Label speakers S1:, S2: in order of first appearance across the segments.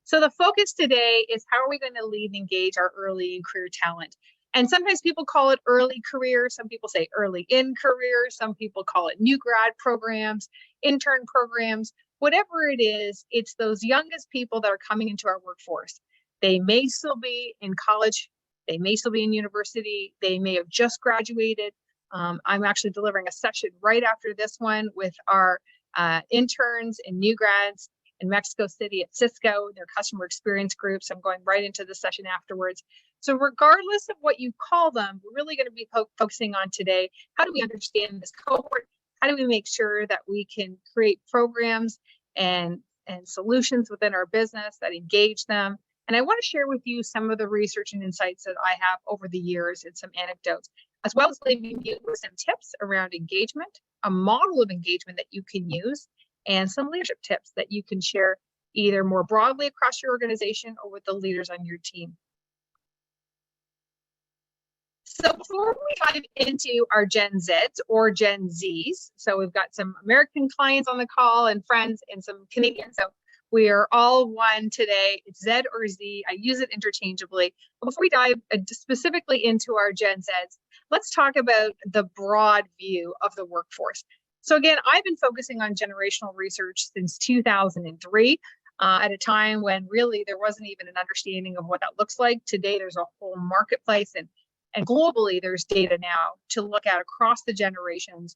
S1: So the focus today is how are we going to lead and engage our early in career talent? And sometimes people call it early career. Some people say early in career. Some people call it new grad programs, intern programs, whatever it is. It's those youngest people that are coming into our workforce. They may still be in college. They may still be in university. They may have just graduated. I'm actually delivering a session right after this one with our interns and new grads in Mexico City at Cisco, their customer experience groups. I'm going right into the session afterwards. So regardless of what you call them, we're really going to be focusing on today, how do we understand this cohort? How do we make sure that we can create programs and solutions within our business that engage them? And I want to share with you some of the research and insights that I have over the years and some anecdotes, as well as leaving you with some tips around engagement, a model of engagement that you can use, and some leadership tips that you can share either more broadly across your organization or with the leaders on your team. So before we dive into our Gen Zs or Gen Zs, so we've got some American clients on the call and friends and some Canadians. So we are all one today. It's Z or Z. I use it interchangeably. But before we dive specifically into our Gen Zs, let's talk about the broad view of the workforce. So again, I've been focusing on generational research since 2003, at a time when really there wasn't even an understanding of what that looks like. Today, there's a whole marketplace and globally, there's data now to look at across the generations.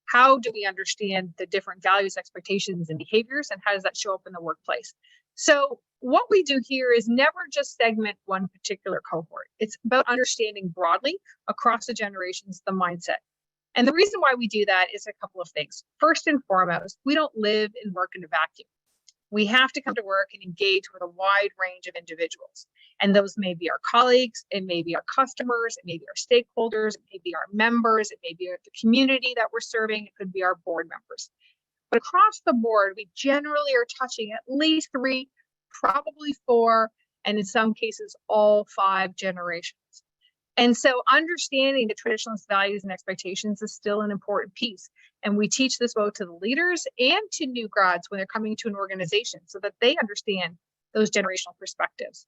S1: How do we understand the different values, expectations, and behaviors, and how does that show up in the workplace? So what we do here is never just segment one particular cohort. It's about understanding broadly across the generations, the mindset. And the reason why we do that is a couple of things. First and foremost, we don't live and work in a vacuum. We have to come to work and engage with a wide range of individuals. And those may be our colleagues, it may be our customers, it may be our stakeholders, it may be our members, it may be the community that we're serving, it could be our board members. But across the board, we generally are touching at least 3, probably 4, and in some cases, all 5 generations. And so understanding the traditionalist values and expectations is still an important piece. And we teach this both to the leaders and to new grads when they're coming to an organization so that they understand those generational perspectives.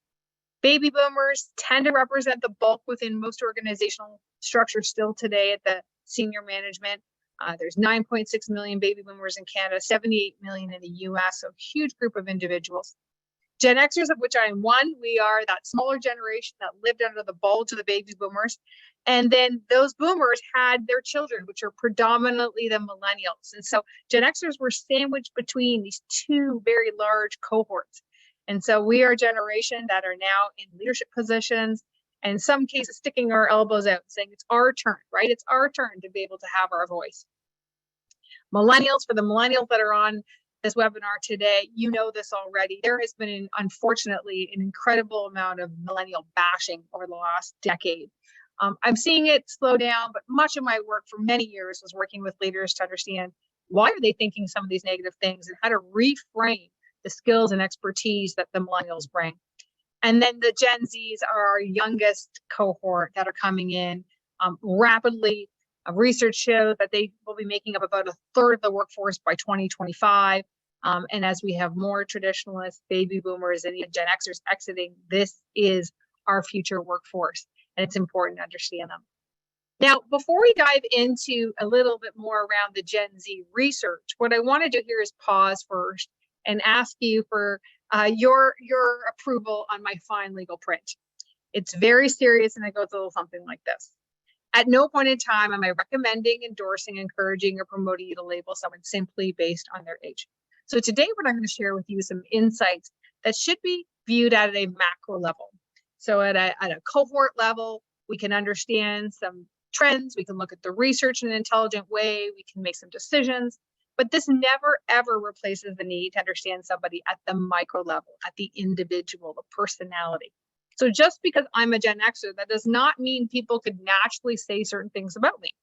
S1: Baby boomers tend to represent the bulk within most organizational structures still today at the senior management. There's 9.6 million baby boomers in Canada, 78 million in the US, so a huge group of individuals. Gen Xers, of which I am one, we are that smaller generation that lived under the bulge of the baby boomers. And then those boomers had their children, which are predominantly the millennials. And so Gen Xers were sandwiched between these 2 very large cohorts. And so we are a generation that are now in leadership positions, and in some cases sticking our elbows out saying it's our turn, right? It's our turn to be able to have our voice. Millennials, for the millennials that are on this webinar today, you know this already. There has been, unfortunately, an incredible amount of millennial bashing over the last decade. I'm seeing it slow down, but much of my work for many years was working with leaders to understand why are they thinking some of these negative things and how to reframe the skills and expertise that the millennials bring. And then the Gen Zs are our youngest cohort that are coming in rapidly. Research shows that they will be making up about 1/3 of the workforce by 2025. And as we have more traditionalists, baby boomers, and even Gen Xers exiting, this is our future workforce, and it's important to understand them. Now, before we dive into a little bit more around the Gen Z research, what I want to do here is pause first and ask you for your approval on my fine legal print. It's very serious, and it goes a little something like this. At no point in time am I recommending, endorsing, encouraging, or promoting you to label someone simply based on their age. So today, what I'm going to share with you some insights that should be viewed at a macro level. So at a cohort level, we can understand some trends, we can look at the research in an intelligent way, we can make some decisions, but this never, ever replaces the need to understand somebody at the micro level, at the individual, the personality. So just because I'm a Gen Xer, that does not mean people could naturally say certain things about me.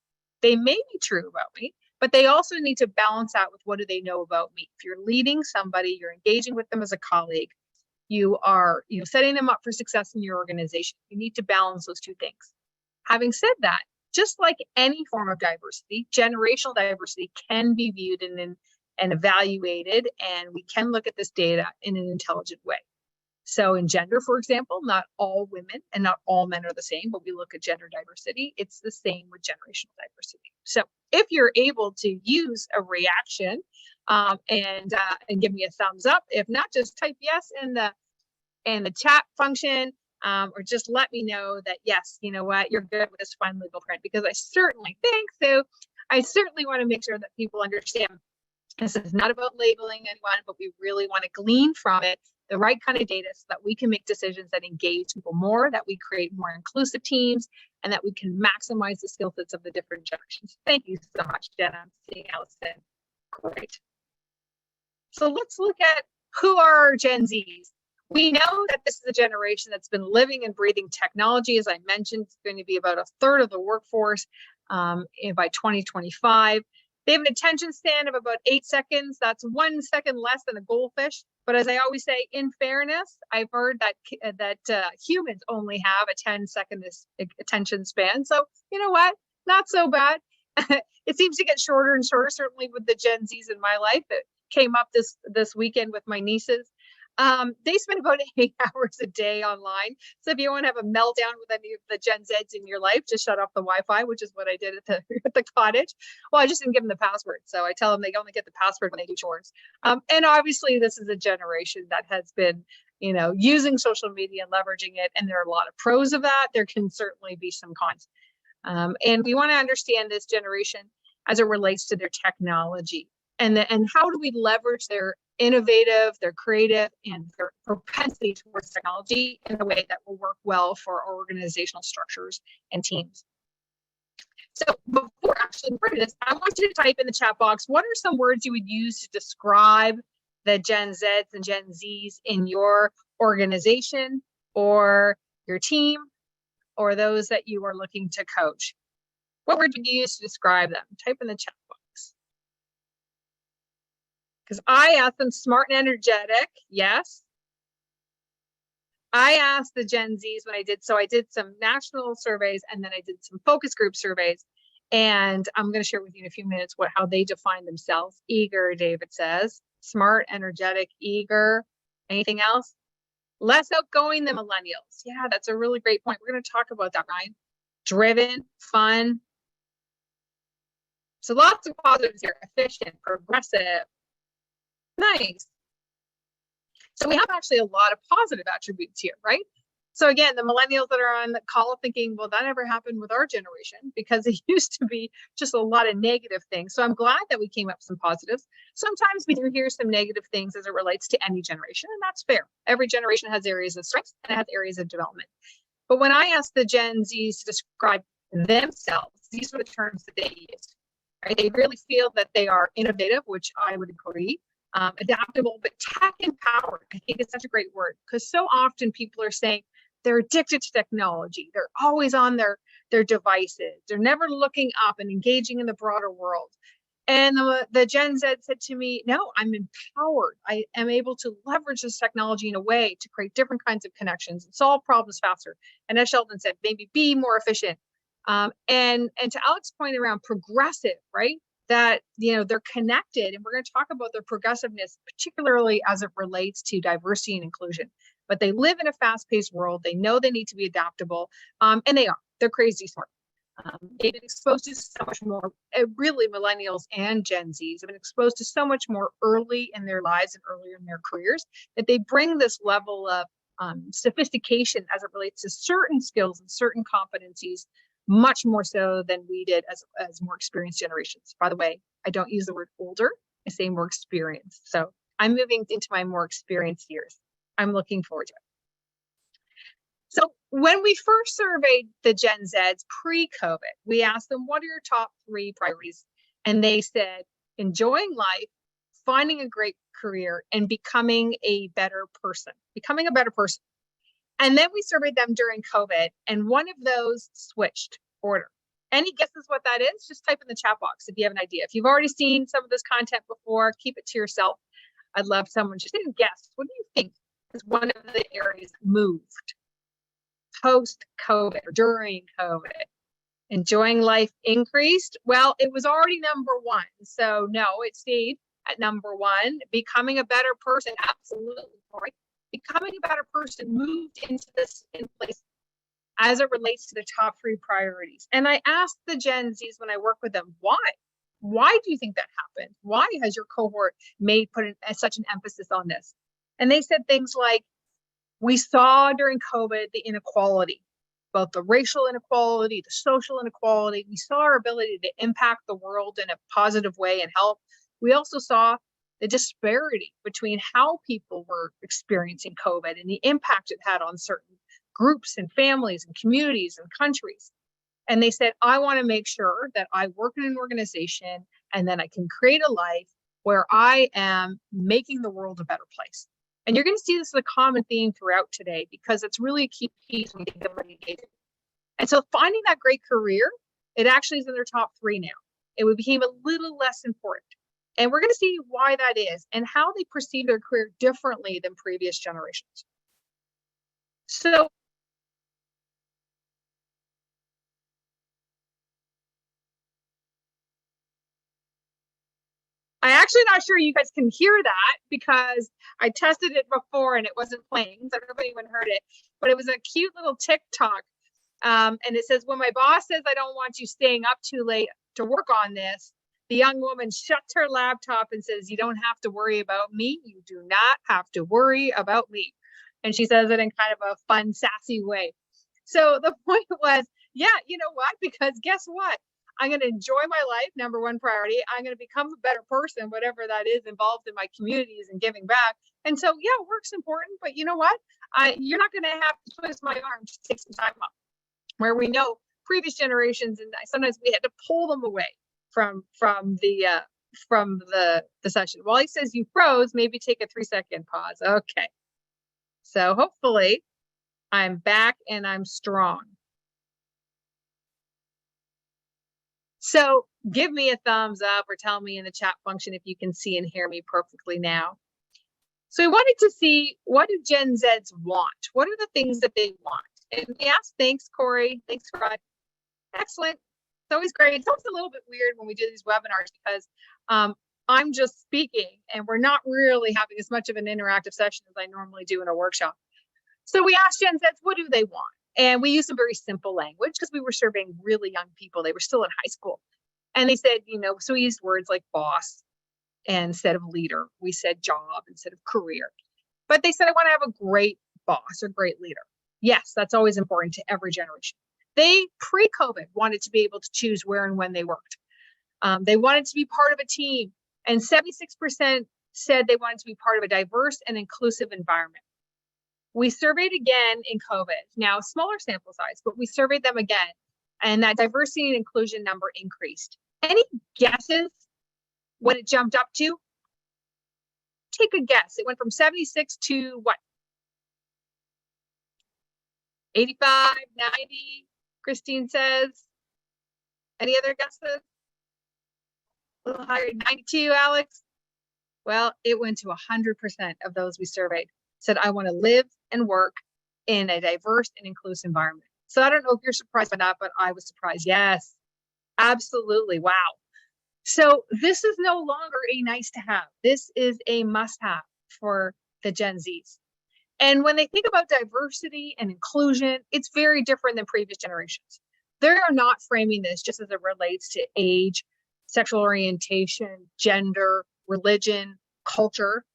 S1: They may be true about me, but they also need to balance out with what do they know about me. If you're leading somebody, you're engaging with them as a colleague, you are setting them up for success in your organization. You need to balance those 2 things. Having said that, just like any form of diversity, generational diversity can be viewed and evaluated, and we can look at this data in an intelligent way. So in gender, for example, not all women and not all men are the same, but we look at gender diversity. It's the same with generational diversity. So if you're able to use a reaction and give me a thumbs up, if not, just type yes in the chat function, or just let me know that, yes, you know what, you're good with this fine legal print, because I certainly think so. I certainly want to make sure that people understand this is not about labeling anyone, but we really want to glean from it the right kind of data so that we can make decisions that engage people more, that we create more inclusive teams, and that we can maximize the skill sets of the different generations. Thank you so much, Jenna. I'm seeing Allison. Great. So let's look at who are our Gen Zs. We know that this is a generation that's been living and breathing technology. As I mentioned, it's going to be about a third of the workforce by 2025. They have an attention span of about 8 seconds. That's 1 second less than a goldfish. But as I always say, in fairness, I've heard that humans only have a 10-second attention span. So you know what? Not so bad. It seems to get shorter and shorter, certainly with the Gen Zs in my life. It came up this weekend with my nieces. They spend about 8 hours a day online. So if you want to have a meltdown with any of the Gen Zs in your life, just shut off the Wi-Fi, which is what I did at the cottage. Well, I just didn't give them the password. So I tell them they only get the password when they do chores. And obviously this is a generation that has been, using social media and leveraging it. And there are a lot of pros of that. There can certainly be some cons. And we want to understand this generation as it relates to their technology. And how do we leverage their innovative, their creative, and their propensity towards technology in a way that will work well for our organizational structures and teams. So before actually putting this, I want you to type in the chat box, what are some words you would use to describe the Gen Zs and Gen Zs in your organization or your team or those that you are looking to coach? What word would you use to describe them? Type in the chat box. Because I asked them smart and energetic, yes. I asked the Gen Zs when I did some national surveys and then I did some focus group surveys. And I'm going to share with you in a few minutes how they define themselves. Eager, David says. Smart, energetic, eager. Anything else? Less outgoing than millennials. Yeah, that's a really great point. We're going to talk about that, Ryan. Driven, fun. So lots of positives here. Efficient, progressive. Nice. So we have actually a lot of positive attributes here, right? So again, the millennials that are on the call are thinking, well, that never happened with our generation because it used to be just a lot of negative things. So I'm glad that we came up with some positives. Sometimes we do hear some negative things as it relates to any generation, and that's fair. Every generation has areas of strength and it has areas of development. But when I asked the Gen Zs to describe themselves, these were the terms that they used, right? They really feel that they are innovative, which I would agree. Adaptable, but tech empowered. I think it's such a great word because so often people are saying they're addicted to technology. They're always on their devices. They're never looking up and engaging in the broader world. And the Gen Z said to me, no, I'm empowered. I am able to leverage this technology in a way to create different kinds of connections and solve problems faster. And as Sheldon said, maybe be more efficient. And to Alex's point around progressive, right? That they're connected, and we're going to talk about their progressiveness, particularly as it relates to diversity and inclusion. But they live in a fast-paced world. They know they need to be adaptable, and they're crazy smart. They've been exposed to so much more. Really, millennials and Gen Zs have been exposed to so much more early in their lives and earlier in their careers that they bring this level of sophistication as it relates to certain skills and certain competencies, much more so than we did as more experienced generations. By the way, I don't use the word older, I say more experienced. So I'm moving into my more experienced years. I'm looking forward to it. So when we first surveyed the Gen Zs pre-COVID, we asked them, what are your top 3 priorities? And they said, enjoying life, finding a great career, and becoming a better person. And then we surveyed them during COVID, and one of those switched order. Any guesses what that is? Just type in the chat box if you have an idea. If you've already seen some of this content before, keep it to yourself. I'd love someone just to guess. What do you think is one of the areas moved post-COVID or during COVID? Enjoying life increased? Well, it was already number 1. So no, it stayed at number 1. Becoming a better person, absolutely. Right? becoming a better person moved into this in place as it relates to the top 3 priorities. And I asked the Gen Zs when I work with them, why? Why do you think that happened? Why has your cohort put such an emphasis on this? And they said things like, we saw during COVID the inequality, both the racial inequality, the social inequality. We saw our ability to impact the world in a positive way and help. We also saw the disparity between how people were experiencing COVID and the impact it had on certain groups and families and communities and countries. And they said, I want to make sure that I work in an organization and then I can create a life where I am making the world a better place. And you're going to see this as a common theme throughout today, because it's really a key piece when you think about engagement. And so finding that great career, it actually is in their top 3 now. It became a little less important. And we're going to see why that is and how they perceive their career differently than previous generations. So I'm actually not sure you guys can hear that because I tested it before and it wasn't playing. So I don't know if anyone heard it, but it was a cute little TikTok. And it says, when my boss says I don't want you staying up too late to work on this, the young woman shuts her laptop and says, you don't have to worry about me. You do not have to worry about me. And she says it in kind of a fun, sassy way. So the point was, yeah, you know what? Because guess what? I'm going to enjoy my life, number 1 priority. I'm going to become a better person, whatever that is, involved in my communities and giving back. And so, yeah, work's important, but you know what? You're not going to have to twist my arm to take some time off. Where we know previous generations, and sometimes we had to pull them away from the session. While he says you froze, maybe take a 3-second pause. Okay. So hopefully I'm back and I'm strong. So give me a thumbs up or tell me in the chat function if you can see and hear me perfectly now. So we wanted to see, what do Gen Zs want? What are the things that they want? And we asked, thanks, Corey. Thanks, Rod. Excellent. It's always great. It's always a little bit weird when we do these webinars because I'm just speaking and we're not really having as much of an interactive session as I normally do in a workshop. So we asked Gen Zs, what do they want? And we used some very simple language because we were surveying really young people. They were still in high school. And they said, so we used words like boss instead of leader. We said job instead of career. But they said, I want to have a great boss or great leader. Yes, that's always important to every generation. They, pre-COVID, wanted to be able to choose where and when they worked. They wanted to be part of a team. And 76% said they wanted to be part of a diverse and inclusive environment. We surveyed again in COVID, now smaller sample size, but we surveyed them again, and that diversity and inclusion number increased. Any guesses what it jumped up to? Take a guess. It went from 76 to what? 85, 90, Christine says. Any other guesses? A little higher, 92, Alex? Well, it went to 100% of those we surveyed said, I want to live and work in a diverse and inclusive environment. So I don't know if you're surprised by that, but I was surprised. Yes, absolutely. Wow. So this is no longer a nice to have. This is a must have for the Gen Zs. And when they think about diversity and inclusion, it's very different than previous generations. They are not framing this just as it relates to age, sexual orientation, gender, religion, culture.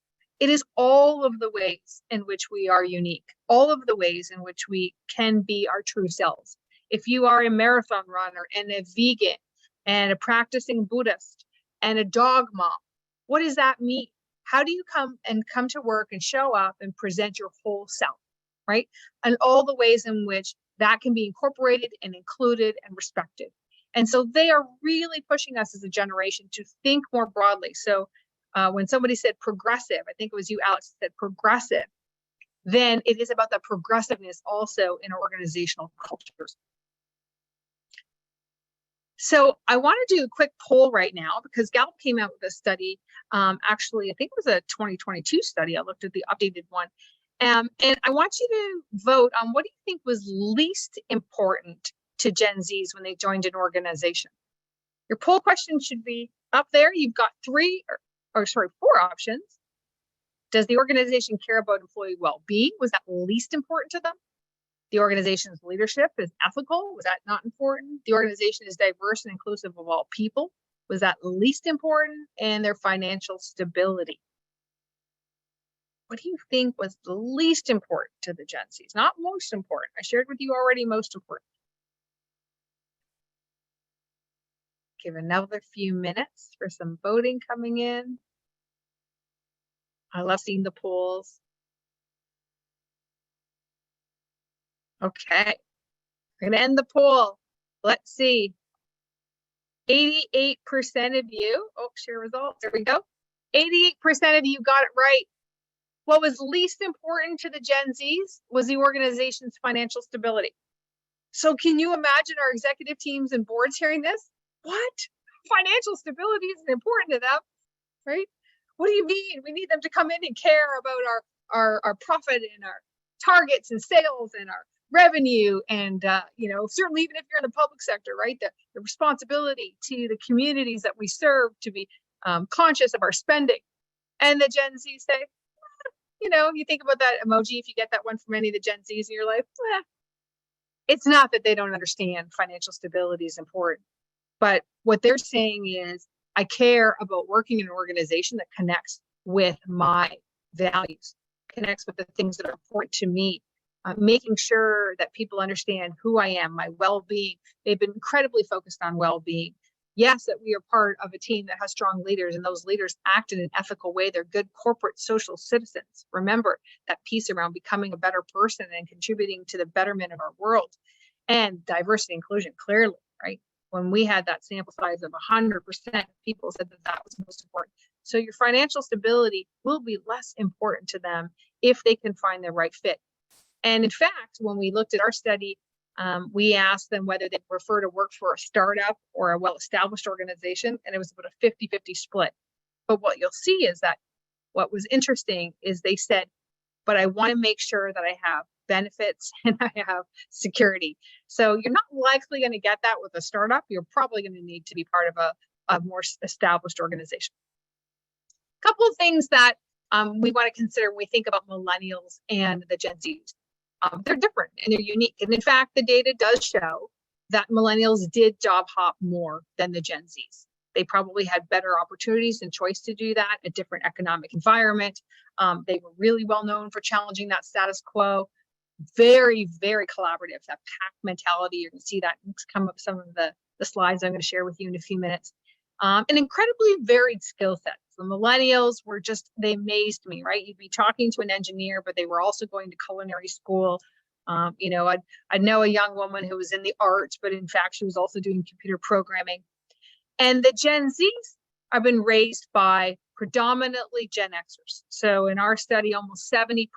S1: It is all of the ways in which we are unique, all of the ways in which we can be our true selves. If you are a marathon runner and a vegan and a practicing Buddhist and a dog mom, what does that mean? How do you come to work and show up and present your whole self, right? And all the ways in which that can be incorporated and included and respected. And so they are really pushing us as a generation to think more broadly. So when somebody said progressive, I think it was you, Alex, said progressive, then it is about the progressiveness also in our organizational cultures. So I want to do a quick poll right now because Gallup came out with a study. Actually, I think it was a 2022 study. I looked at the updated one. And I want you to vote on what do you think was least important to Gen Zs when they joined an organization. Your poll question should be up there. You've got four options. Does the organization care about employee well-being? Was that least important to them? The organization's leadership is ethical. Was that not important? The organization is diverse and inclusive of all people. Was that least important? And their financial stability. What do you think was the least important to the Gen Zs? Not most important. I shared with you already most important. Give another few minutes for some voting coming in. I love seeing the polls. Okay, we're gonna end the poll. Let's see. 88% of you, share results, there we go. 88% of you got it right. What was least important to the Gen Zs was the organization's financial stability. So can you imagine our executive teams and boards hearing this? What? Financial stability isn't important to them, right? What do you mean? We need them to come in and care about our profit and our targets and sales and our revenue and certainly even if you're in the public sector, right? The responsibility to the communities that we serve to be conscious of our spending. And the Gen Z say, you think about that emoji, if you get that one from any of the Gen Zs in your life, it's not that they don't understand financial stability is important, but what they're saying is, I care about working in an organization that connects with my values, connects with the things that are important to me, making sure that people understand who I am, my well-being. They've been incredibly focused on well-being. Yes, that we are part of a team that has strong leaders, and those leaders act in an ethical way. They're good corporate social citizens. Remember that piece around becoming a better person and contributing to the betterment of our world. And diversity and inclusion, clearly, right? When we had that sample size of 100%, people said that was most important. So your financial stability will be less important to them if they can find the right fit. And in fact, when we looked at our study, we asked them whether they prefer to work for a startup or a well-established organization, and it was about a 50-50 split. But what you'll see is that what was interesting is they said, but I want to make sure that I have benefits and I have security. So you're not likely going to get that with a startup. You're probably going to need to be part of a more established organization. A couple of things that we want to consider when we think about millennials and the Gen Zs. They're different and they're unique. And in fact, the data does show that millennials did job hop more than the Gen Zs. They probably had better opportunities and choice to do that, a different economic environment. They were really well known for challenging that status quo. Very, very collaborative, that pack mentality. You're going to see that come up some of the slides I'm going to share with you in a few minutes. An incredibly varied skill set. The millennials were they amazed me, right? You'd be talking to an engineer, but they were also going to culinary school. I know a young woman who was in the arts, but in fact, she was also doing computer programming. And the Gen Zs have been raised by predominantly Gen Xers. So in our study, almost 70%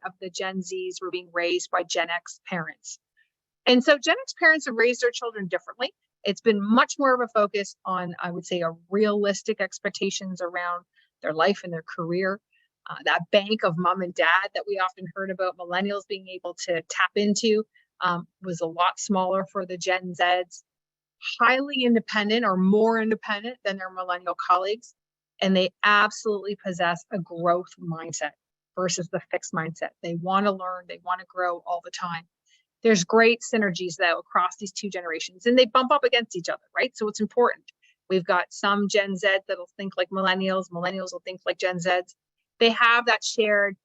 S1: of the Gen Zs were being raised by Gen X parents. And so Gen X parents have raised their children differently. It's been much more of a focus on, I would say, a realistic expectations around their life and their career. That bank of mom and dad that we often heard about millennials being able to tap into was a lot smaller for the Gen Zs. Highly independent or more independent than their millennial colleagues. And they absolutely possess a growth mindset versus the fixed mindset. They want to learn, they want to grow all the time. There's great synergies though across these two generations, and they bump up against each other, right? So it's important. We've got some Gen Z that'll think like millennials will think like Gen Zs. They have that shared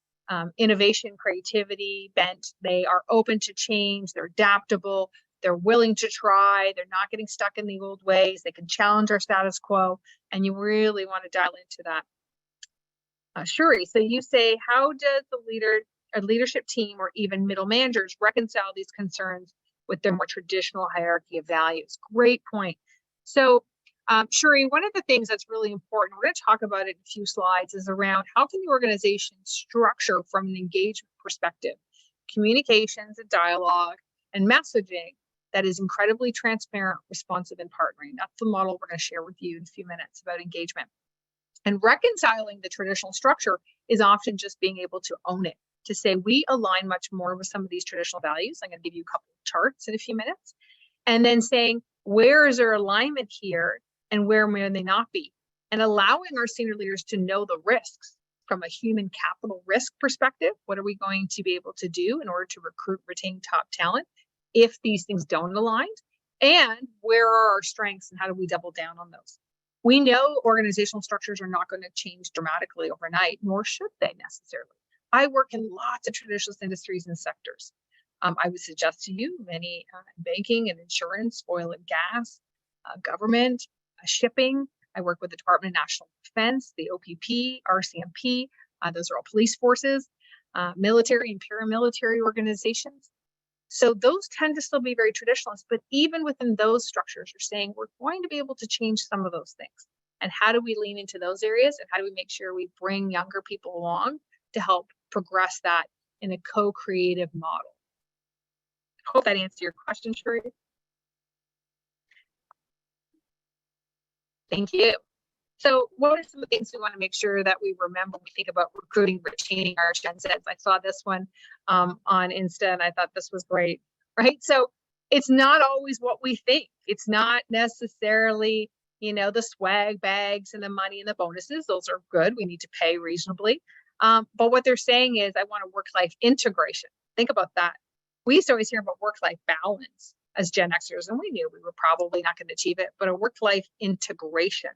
S1: innovation, creativity bent. They are open to change, they're adaptable, they're willing to try, they're not getting stuck in the old ways, they can challenge our status quo, and you really want to dial into that. Shuri, so you say, how does a leadership team or even middle managers reconcile these concerns with their more traditional hierarchy of values? Great point. So Shuri, one of the things that's really important, we're going to talk about it in a few slides, is around how can the organization structure from an engagement perspective, communications and dialogue and messaging that is incredibly transparent, responsive, and partnering. That's the model we're going to share with you in a few minutes about engagement. And reconciling the traditional structure is often just being able to own it, to say we align much more with some of these traditional values. I'm going to give you a couple of charts in a few minutes. And then saying, where is there alignment here and where may they not be? And allowing our senior leaders to know the risks from a human capital risk perspective. What are we going to be able to do in order to recruit, retain top talent if these things don't align? And where are our strengths and how do we double down on those? We know organizational structures are not going to change dramatically overnight, nor should they necessarily. I work in lots of traditional industries and sectors. I would suggest to you many banking and insurance, oil and gas, government, shipping. I work with the Department of National Defense, the OPP, RCMP. Those are all police forces, military and paramilitary organizations. So those tend to still be very traditionalist, but even within those structures, you're saying we're going to be able to change some of those things. And how do we lean into those areas? And how do we make sure we bring younger people along to help progress that in a co-creative model? I hope that answered your question, Sheree. Thank you. So what are some of the things we want to make sure that we remember when we think about recruiting, retaining our Gen Zs? I saw this one on Insta and I thought this was great, right? So it's not always what we think. It's not necessarily, the swag bags and the money and the bonuses. Those are good. We need to pay reasonably. But what they're saying is, I want a work-life integration. Think about that. We used to always hear about work-life balance as Gen Xers, and we knew we were probably not going to achieve it, but a work-life integration,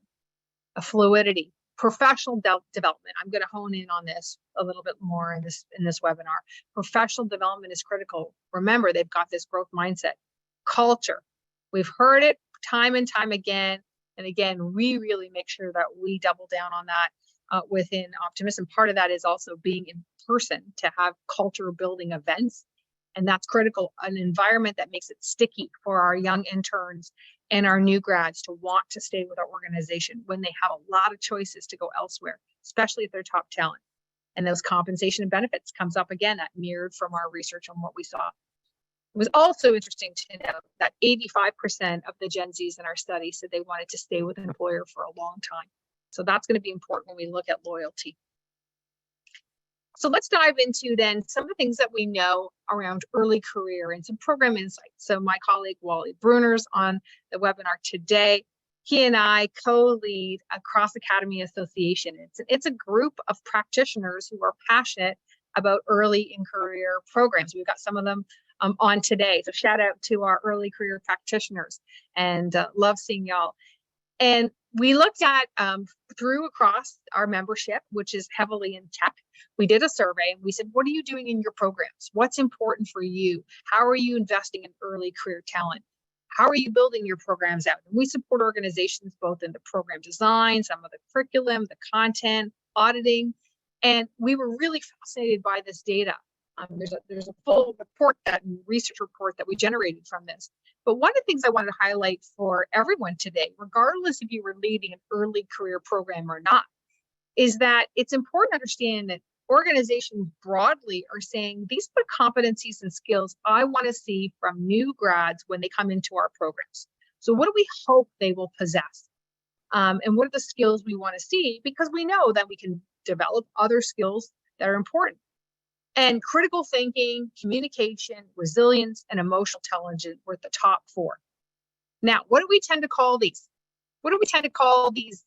S1: a fluidity, professional development. I'm going to hone in on this a little bit more in this webinar. Professional development is critical. Remember, they've got this growth mindset. Culture. We've heard it time and time again. And again, we really make sure that we double down on that within Optimus. And part of that is also being in person to have culture building events. And that's critical. An environment that makes it sticky for our young interns and our new grads to want to stay with our organization when they have a lot of choices to go elsewhere, especially if they're top talent. And those compensation and benefits comes up again, that mirrored from our research on what we saw. It was also interesting to note that 85% of the Gen Zs in our study said they wanted to stay with an employer for a long time. So that's going to be important when we look at loyalty. So let's dive into then some of the things that we know around early career and some program insights. So my colleague Wally Bruner's on the webinar today. He and I co-lead a Cross Academy Association. It's a group of practitioners who are passionate about early in career programs. We've got some of them on today. So shout out to our early career practitioners and love seeing y'all. And we looked at through across our membership, which is heavily in tech. We did a survey and we said, what are you doing in your programs? What's important for you? How are you investing in early career talent? How are you building your programs out? And we support organizations both in the program design, some of the curriculum, the content, auditing. And we were really fascinated by this data. There's a full report, that research report that we generated from this. But one of the things I wanted to highlight for everyone today, regardless if you were leading an early career program or not, is that it's important to understand that organizations broadly are saying these are the competencies and skills I want to see from new grads when they come into our programs. So what do we hope they will possess? And what are the skills we want to see? Because we know that we can develop other skills that are important. And critical thinking, communication, resilience, and emotional intelligence were the top 4. Now, what do we tend to call these? What do we tend to call these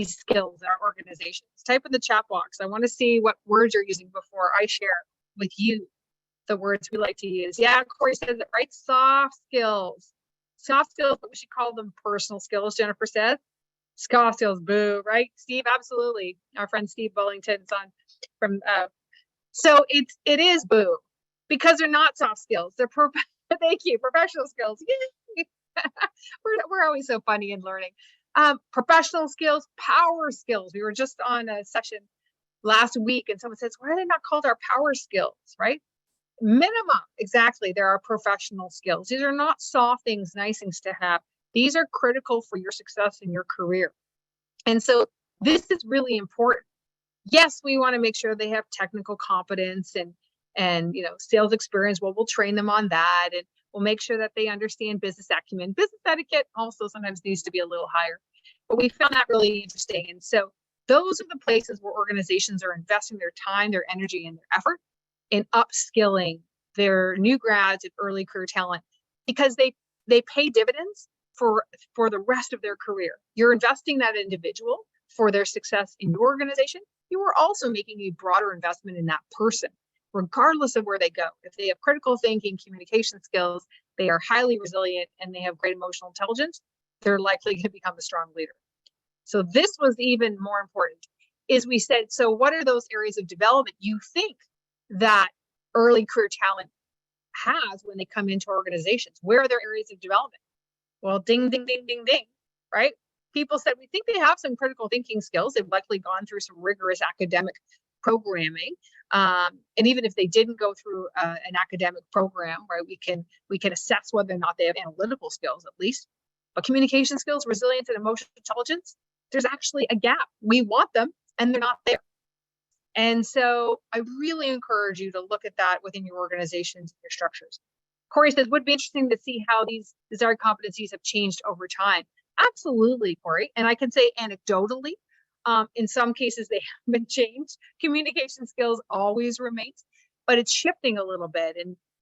S1: skills in our organizations? Type in the chat box. I want to see what words you're using before I share with you the words we like to use. Yeah, Corey says it right. Soft skills. Soft skills, but we should call them personal skills, Jennifer says. Soft skills, boo, right? Steve, absolutely. Our friend Steve Bullington's on from so it is boo, because they're not soft skills. They're thank you, professional skills. Yay! we're always so funny in learning. Professional skills, power skills. We were just on a session last week and someone says, why are they not called our power skills, right? Minimum, exactly. There are professional skills. These are not soft things, nice things to have. These are critical for your success in your career. And so this is really important. Yes, we want to make sure they have technical competence and sales experience. Well, we'll train them on that, and we'll make sure that they understand business acumen. Business etiquette also sometimes needs to be a little higher, but we found that really interesting. And so those are the places where organizations are investing their time, their energy, and their effort in upskilling their new grads and early career talent, because they pay dividends for the rest of their career. You're investing that individual for their success in your organization. you are also making a broader investment in that person, regardless of where they go. If they have critical thinking, communication skills, they are highly resilient, and they have great emotional intelligence, they're likely to become a strong leader. So this was even more important, is we said, so what are those areas of development you think that early career talent has when they come into organizations? Where are their areas of development? Well, ding, ding, ding, ding, ding, right? People said, we think they have some critical thinking skills. They've likely gone through some rigorous academic programming. And even if they didn't go through an academic program, right, we can assess whether or not they have analytical skills at least. But communication skills, resilience, and emotional intelligence, there's actually a gap. We want them, and they're not there. And so I really encourage you to look at that within your organizations and your structures. Corey says, would be interesting to see how these desired competencies have changed over time. Absolutely, Corey. And I can say anecdotally, in some cases they haven't changed. Communication skills always remains, but it's shifting a little bit.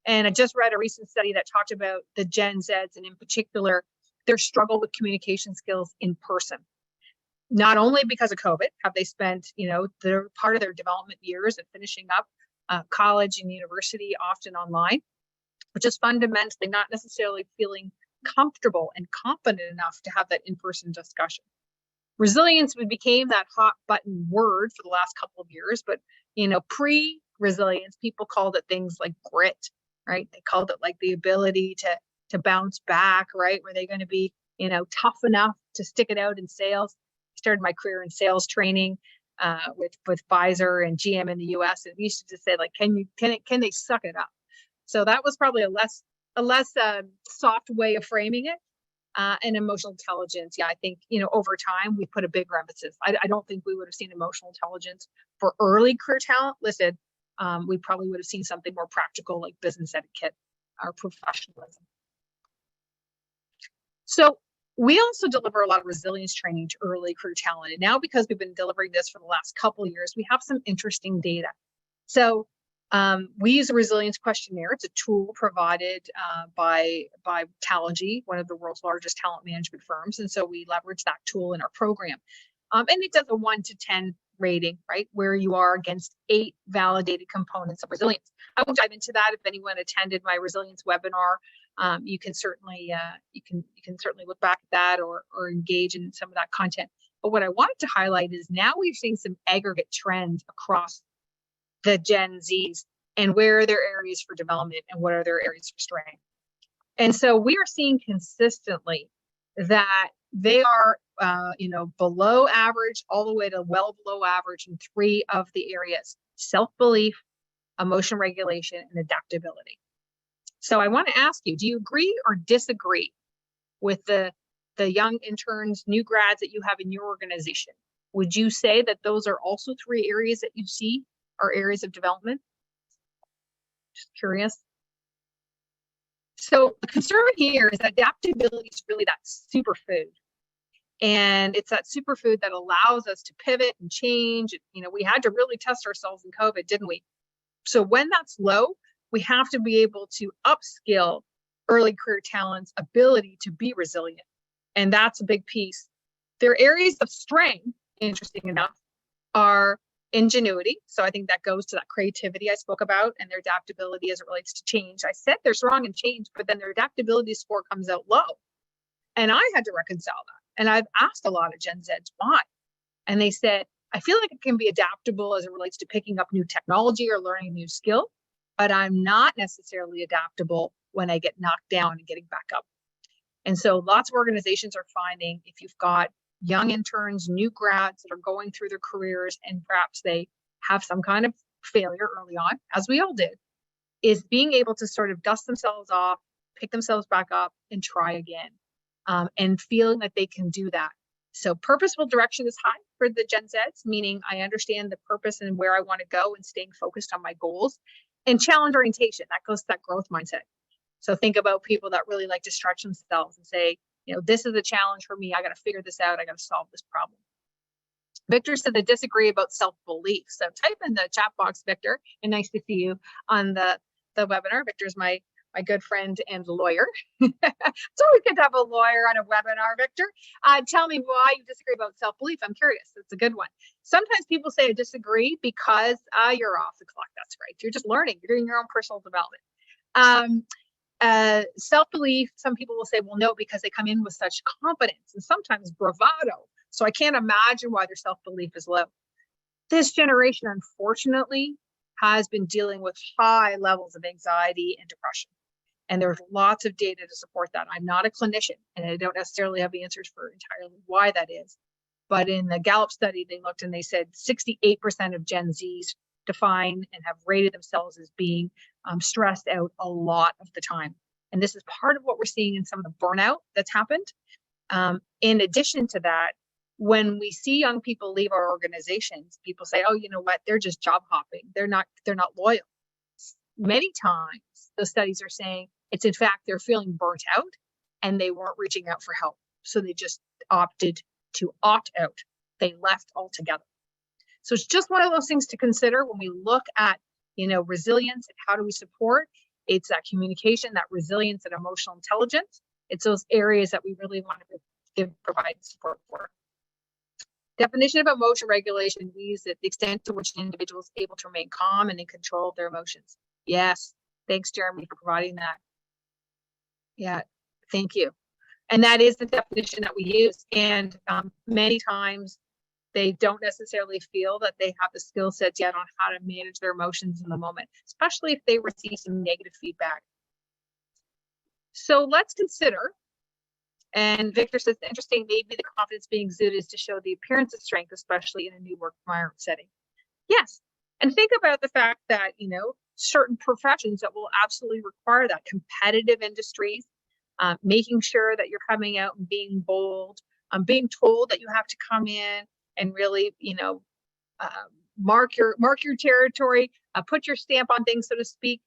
S1: And I just read a recent study that talked about the Gen Zs, and in particular, their struggle with communication skills in person. Not only because of COVID have they spent, their part of their development years and finishing up college and university often online, but just fundamentally not necessarily feeling comfortable and confident enough to have that in-person discussion. Resilience became that hot button word for the last couple of years, but pre-resilience, people called it things like grit, right? They called it like the ability to bounce back, right? Were they going to be, tough enough to stick it out in sales? I started my career in sales training with Pfizer and GM in the US, and we used to just say, like, can they suck it up? So that was probably a less soft way of framing it. And emotional intelligence, I think, over time we put a bigger emphasis. I don't think we would have seen emotional intelligence for early career talent listed. We probably would have seen something more practical like business etiquette or professionalism. So we also deliver a lot of resilience training to early career talent. And now, because we've been delivering this for the last couple of years, we have some interesting data. So we use a resilience questionnaire. It's a tool provided by Talengy, one of the world's largest talent management firms. And so we leverage that tool in our program. And it does a 1 to 10 rating, right, where you are against 8 validated components of resilience. I won't dive into that. If anyone attended my resilience webinar, you can certainly look back at that or engage in some of that content. But what I wanted to highlight is now we've seen some aggregate trends across the Gen Zs and where are their areas for development and what are their areas for strength. And so we are seeing consistently that they are, below average all the way to well below average in 3 of the areas: self-belief, emotion regulation, and adaptability. So I want to ask you, do you agree or disagree with the young interns, new grads that you have in your organization? Would you say that those are also 3 areas that you see are areas of development? Just curious. So the concern here is that adaptability is really that superfood. And it's that superfood that allows us to pivot and change. We had to really test ourselves in COVID, didn't we? So when that's low, we have to be able to upskill early career talent's ability to be resilient. And that's a big piece. Their areas of strength, interesting enough, are ingenuity. So I think that goes to that creativity I spoke about, and their adaptability as it relates to change. I said they're strong in change, but then their adaptability score comes out low. And I had to reconcile that. And I've asked a lot of Gen Zs why. And they said, I feel like it can be adaptable as it relates to picking up new technology or learning a new skill, but I'm not necessarily adaptable when I get knocked down and getting back up. And so lots of organizations are finding if you've got young interns, new grads that are going through their careers and perhaps they have some kind of failure early on, as we all did, is being able to sort of dust themselves off, pick themselves back up and try again, and feeling that they can do that. So purposeful direction is high for the Gen Zs, meaning I understand the purpose and where I want to go and staying focused on my goals. And challenge orientation, that goes to that growth mindset. So think about people that really like to stretch themselves and say, this is a challenge for me. I got to figure this out. I got to solve this problem. Victor said they disagree about self-belief. So type in the chat box, Victor, and nice to see you on the webinar. Victor's my my good friend and lawyer. It's always good to have a lawyer on a webinar, Victor. Tell me why you disagree about self-belief. I'm curious. It's a good one. Sometimes people say I disagree because you're off the clock. That's right. You're just learning. You're doing your own personal development. Self-belief, some people will say, well, no, because they come in with such confidence and sometimes bravado. So I can't imagine why their self-belief is low. This generation, unfortunately, has been dealing with high levels of anxiety and depression. And there's lots of data to support that. I'm not a clinician, and I don't necessarily have answers for entirely why that is. But in the Gallup study, they looked and they said 68% of Gen Zs define and have rated themselves as being stressed out a lot of the time. And this is part of what we're seeing in some of the burnout that's happened. In addition to that, when we see young people leave our organizations, people say, oh, you know what, they're just job hopping. They're not loyal. Many times those studies are saying it's in fact they're feeling burnt out and they weren't reaching out for help. So they just opted to opt out. They left altogether. So it's just one of those things to consider when we look at, resilience and how do we support. It's that communication, that resilience and emotional intelligence. It's those areas that we really want to provide support for. Definition of emotion regulation means that the extent to which an individual is able to remain calm and in control of their emotions. Yes. Thanks, Jeremy, for providing that. Yeah, thank you. And that is the definition that we use. And many times they don't necessarily feel that they have the skill sets yet on how to manage their emotions in the moment, especially if they receive some negative feedback. So let's consider. And Victor says, interesting, maybe the confidence being exuded is to show the appearance of strength, especially in a new work environment setting. Yes. And think about the fact that, certain professions that will absolutely require that, competitive industries, making sure that you're coming out and being bold, being told that you have to come in and really, mark your territory, put your stamp on things, so to speak,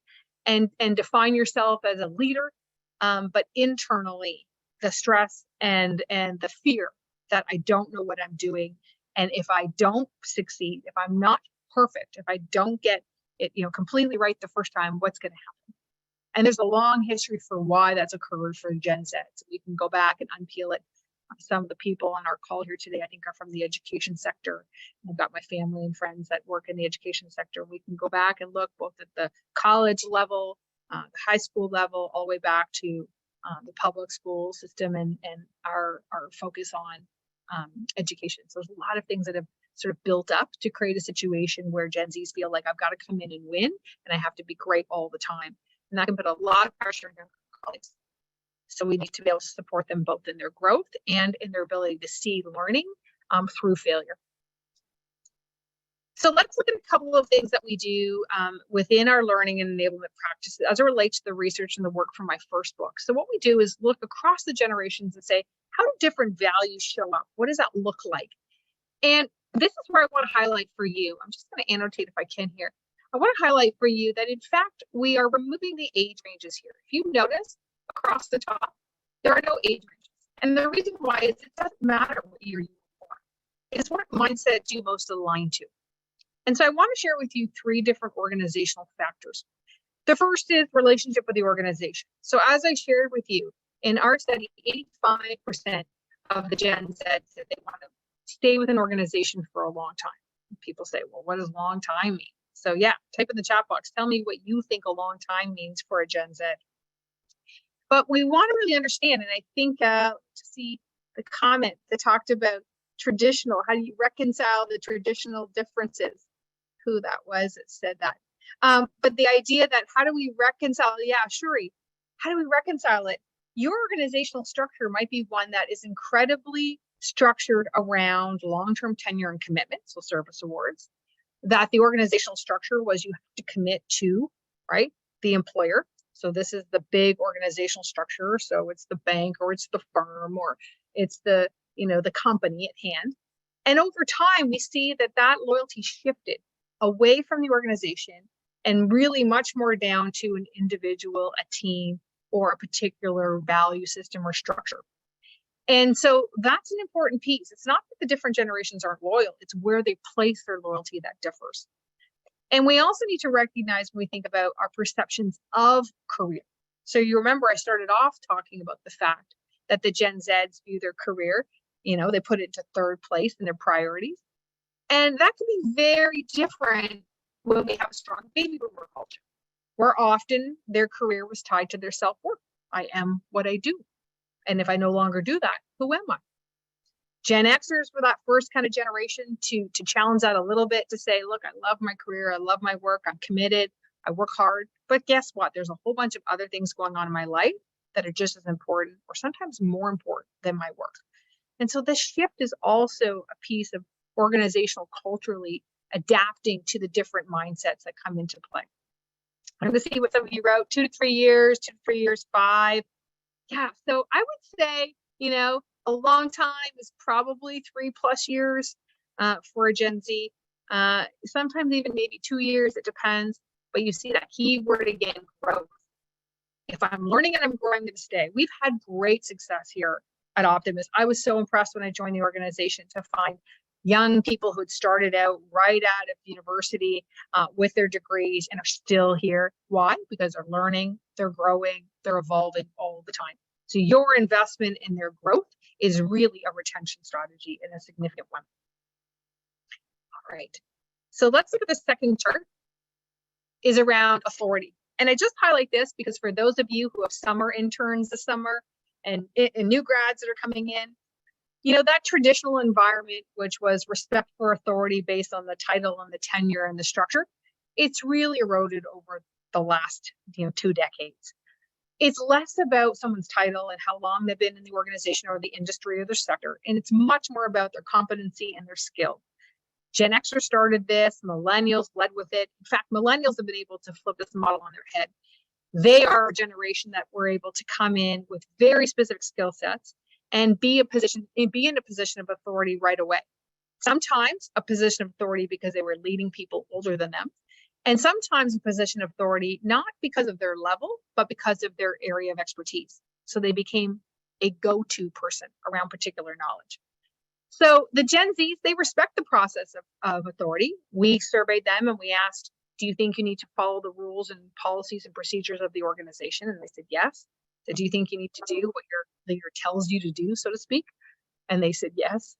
S1: and define yourself as a leader. But internally, the stress and the fear that I don't know what I'm doing. And if I don't succeed, if I'm not perfect, if I don't get it, completely right the first time, what's going to happen? And there's a long history for why that's occurred for Gen Z. So we can go back and unpeel it. Some of the people on our call here today, I think, are from the education sector. I've got my family and friends that work in the education sector. We can go back and look both at the college level, the high school level, all the way back to the public school system and our focus on education. So there's a lot of things that have sort of built up to create a situation where Gen Zs feel like I've got to come in and win and I have to be great all the time. And that can put a lot of pressure on their colleagues. So we need to be able to support them both in their growth and in their ability to see learning through failure. So let's look at a couple of things that we do within our learning and enablement practices as it relates to the research and the work from my first book. So what we do is look across the generations and say, how do different values show up? What does that look like? And this is where I want to highlight for you. I'm just going to annotate if I can here. I want to highlight for you that, in fact, we are removing the age ranges here. If you notice across the top, there are no age ranges. And the reason why is it doesn't matter what year you were born. It's what mindset do you most align to. And so I want to share with you 3 different organizational factors. The first is relationship with the organization. So as I shared with you, in our study, 85% of the Gen Z said they want to stay with an organization for a long time. People say, well, what does long time mean? So yeah, type in the chat box. Tell me what you think a long time means for a Gen Z. But we want to really understand, and I think to see the comment that talked about traditional, how do you reconcile the traditional differences? Who that was that said that. But the idea that how do we reconcile, yeah, Shuri, how do we reconcile it? Your organizational structure might be one that is incredibly structured around long-term tenure and commitment, so service awards, that the organizational structure was you have to commit to, right, the employer. So this is the big organizational structure. So it's the bank or it's the firm or it's the, the company at hand. And over time, we see that loyalty shifted away from the organization and really much more down to an individual, a team, or a particular value system or structure. And so that's an important piece. It's not that the different generations aren't loyal, it's where they place their loyalty that differs. And we also need to recognize when we think about our perceptions of career. So you remember I started off talking about the fact that the Gen Zs view their career, they put it into third place in their priorities. And that can be very different when we have a strong baby boomer culture, where often their career was tied to their self-worth. I am what I do. And if I no longer do that, who am I? Gen Xers were that first kind of generation to challenge that a little bit, to say, look, I love my career, I love my work, I'm committed, I work hard. But guess what? There's a whole bunch of other things going on in my life that are just as important, or sometimes more important, than my work. And so this shift is also a piece of organizational culturally adapting to the different mindsets that come into play. I'm going to see what some of you wrote: 2 to 3 years, 2 to 3 years, 5. Yeah, so I would say, a long time is probably 3+ years for a Gen Z. Sometimes even maybe 2 years, it depends. But you see that key word again, growth. If I'm learning and I'm growing, I'm going to stay. We've had great success here at Optimus. I was so impressed when I joined the organization to find young people who had started out right out of university with their degrees and are still here. Why? Because they're learning, they're growing, they're evolving all the time. So your investment in their growth is really a retention strategy, and a significant one. All right. So let's look at the second chart, is around authority. And I just highlight this because for those of you who have summer interns this summer and new grads that are coming in, that traditional environment, which was respect for authority based on the title and the tenure and the structure, it's really eroded over the last 2 decades. It's less about someone's title and how long they've been in the organization or the industry or their sector, and it's much more about their competency and their skill. Gen Xers started this, millennials led with it. In fact, millennials have been able to flip this model on their head. They are a generation that were able to come in with very specific skill sets and be in a position of authority right away. Sometimes a position of authority because they were leading people older than them, and sometimes a position of authority not because of their level, but because of their area of expertise. So they became a go-to person around particular knowledge. So the Gen Zs, they respect the process of authority. We surveyed them and we asked, do you think you need to follow the rules and policies and procedures of the organization? And they said yes. So do you think you need to do what your leader tells you to do, so to speak? And they said yes.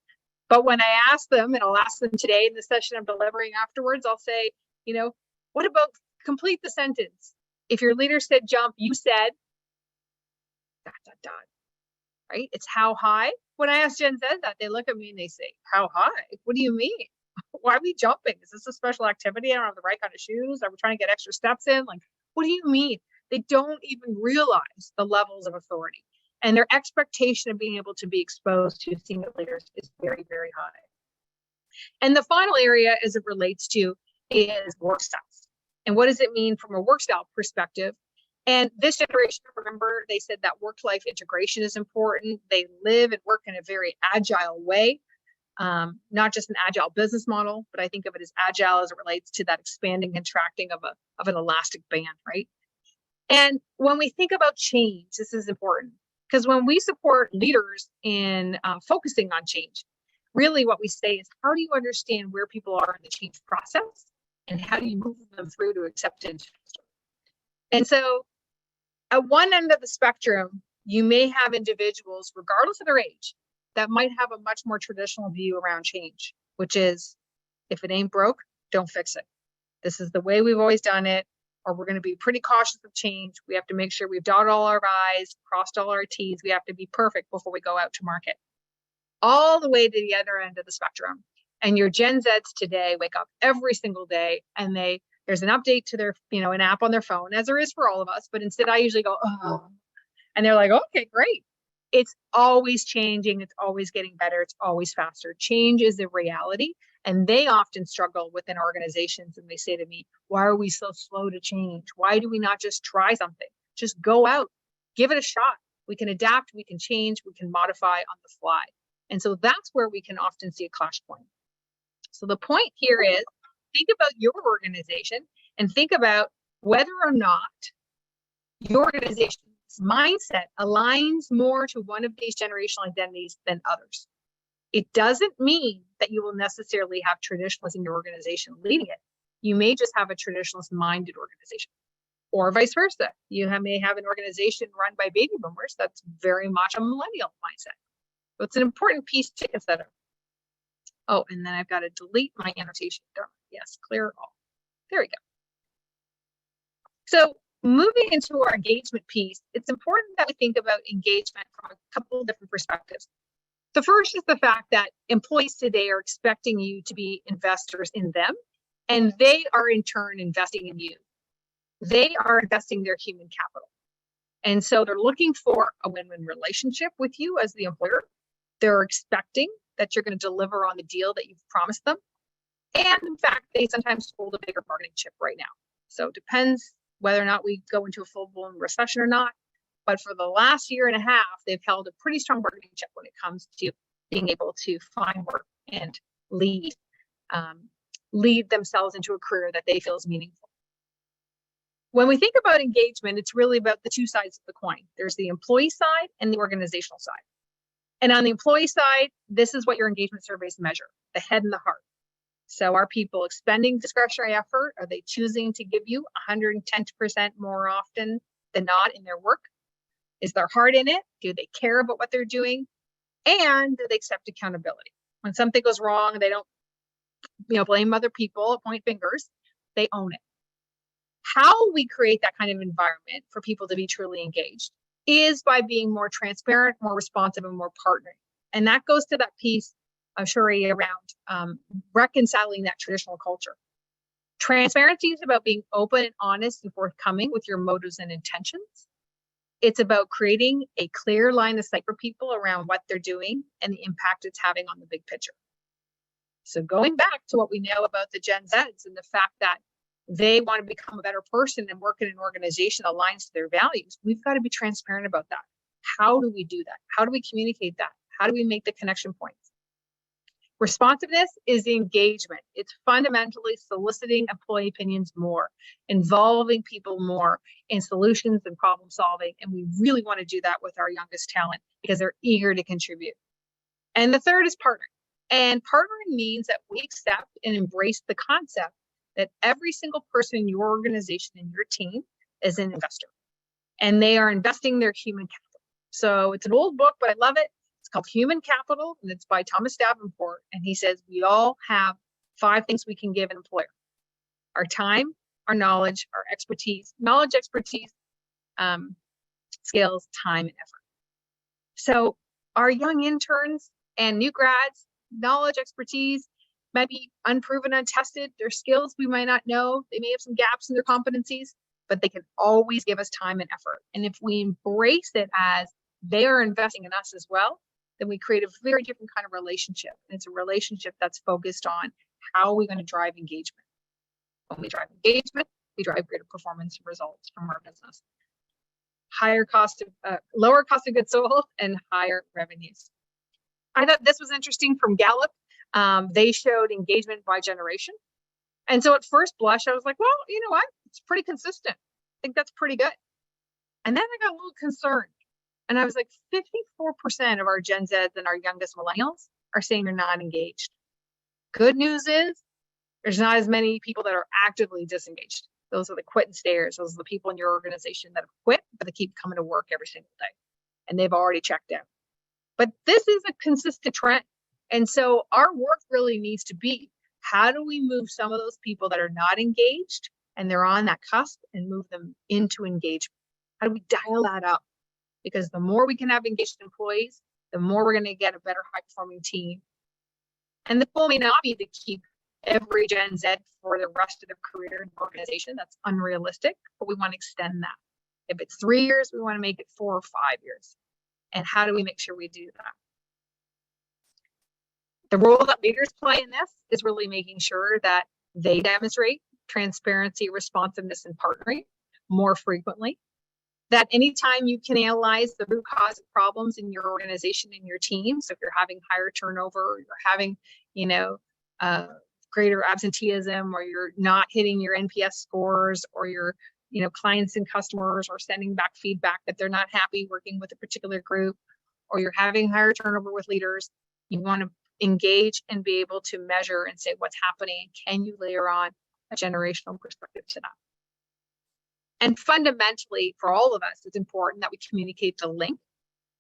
S1: But when I asked them, and I'll ask them today in the session I'm delivering afterwards, I'll say, what about complete the sentence? If your leader said jump, you said ... right? It's how high. When I ask Gen Z that, they look at me and they say, how high? What do you mean? Why are we jumping? Is this a special activity? I don't have the right kind of shoes. Are we trying to get extra steps in? Like, what do you mean? They don't even realize the levels of authority, and their expectation of being able to be exposed to senior leaders is very, very high. And the final area as it relates to is work styles. And what does it mean from a work style perspective? And this generation, remember, they said that work-life integration is important. They live and work in a very agile way, not just an agile business model, but I think of it as agile as it relates to that expanding, contracting of an elastic band, right? And when we think about change, this is important, because when we support leaders in focusing on change, really what we say is, how do you understand where people are in the change process, and how do you move them through to acceptance? And so at one end of the spectrum, you may have individuals, regardless of their age, that might have a much more traditional view around change, which is, if it ain't broke, don't fix it. This is the way we've always done it, or we're going to be pretty cautious of change. We have to make sure we've dotted all our I's, crossed all our T's. We have to be perfect before we go out to market. All the way to the other end of the spectrum. And your Gen Zs today wake up every single day and there's an update to their, an app on their phone, as there is for all of us. But instead, I usually go, oh, and they're like, okay, great. It's always changing. It's always getting better. It's always faster. Change is a reality. And they often struggle within organizations. And they say to me, why are we so slow to change? Why do we not just try something? Just go out, give it a shot. We can adapt, we can change, we can modify on the fly. And so that's where we can often see a clash point. So the point here is, think about your organization and think about whether or not your organization's mindset aligns more to one of these generational identities than others. It doesn't mean that you will necessarily have traditionalists in your organization leading it. You may just have a traditionalist-minded organization. Or vice versa. You may have an organization run by baby boomers that's very much a millennial mindset. So it's an important piece to consider. Oh, and then I've got to delete my annotation. Yes, clear all. There we go. So moving into our engagement piece, it's important that we think about engagement from a couple of different perspectives. The first is the fact that employees today are expecting you to be investors in them, and they are in turn investing in you. They are investing their human capital. And so they're looking for a win-win relationship with you as the employer. They're expecting that you're going to deliver on the deal that you've promised them. And in fact, they sometimes hold a bigger bargaining chip right now. So it depends whether or not we go into a full-blown recession or not. But for the last year and a half, they've held a pretty strong bargaining chip when it comes to being able to find work and lead themselves into a career that they feel is meaningful. When we think about engagement, it's really about the two sides of the coin. There's the employee side and the organizational side. And on the employee side, this is what your engagement surveys measure, the head and the heart. So are people expending discretionary effort? Are they choosing to give you 110% more often than not in their work? Is their heart in it? Do they care about what they're doing? And do they accept accountability? When something goes wrong, they don't blame other people, point fingers, they own it. How we create that kind of environment for people to be truly engaged is by being more transparent, more responsive, and more partnering. And that goes to that piece of Shuri around reconciling that traditional culture. Transparency is about being open and honest and forthcoming with your motives and intentions. It's about creating a clear line of sight for people around what they're doing and the impact it's having on the big picture. So going back to what we know about the Gen Zs and the fact that they want to become a better person and work in an organization that aligns to their values, we've got to be transparent about that. How do we do that? How do we communicate that? How do we make the connection points? Responsiveness is engagement. It's fundamentally soliciting employee opinions more, involving people more in solutions and problem solving. And we really want to do that with our youngest talent because they're eager to contribute. And the third is partnering. And partnering means that we accept and embrace the concept that every single person in your organization and your team is an investor. And they are investing their human capital. So it's an old book, but I love it. It's called Human Capital, and it's by Thomas Davenport. And he says, we all have 5 things we can give an employer: our time, our knowledge, our expertise, skills, time, and effort. So our young interns and new grads, knowledge, expertise, might be unproven, untested. Their skills we might not know. They may have some gaps in their competencies, but they can always give us time and effort. And if we embrace it as they are investing in us as well, then we create a very different kind of relationship. And it's a relationship that's focused on how are we going to drive engagement. When we drive engagement, we drive greater performance and results from our business. Lower cost of goods sold and higher revenues. I thought this was interesting from Gallup. They showed engagement by generation. And so at first blush, I was like, well, you know what? It's pretty consistent. I think that's pretty good. And then I got a little concerned. And I was like, 54% of our Gen Zs and our youngest millennials are saying they're not engaged. Good news is there's not as many people that are actively disengaged. Those are the quit and stayers. Those are the people in your organization that have quit, but they keep coming to work every single day. And they've already checked out. But this is a consistent trend. And so our work really needs to be, how do we move some of those people that are not engaged and they're on that cusp and move them into engagement? How do we dial that up? Because the more we can have engaged employees, the more we're going to get a better high-performing team. And the goal may not be to keep every Gen Z for the rest of their career in the organization. That's unrealistic, but we want to extend that. If it's 3 years, we want to make it 4 or 5 years. And how do we make sure we do that? The role that leaders play in this is really making sure that they demonstrate transparency, responsiveness, and partnering more frequently. That anytime you can analyze the root cause of problems in your organization and your team, so if you're having higher turnover, or you're having, greater absenteeism, or you're not hitting your NPS scores, or your, clients and customers are sending back feedback that they're not happy working with a particular group, or you're having higher turnover with leaders, you want to engage and be able to measure and say what's happening. Can you layer on a generational perspective to that? And fundamentally, for all of us, it's important that we communicate the link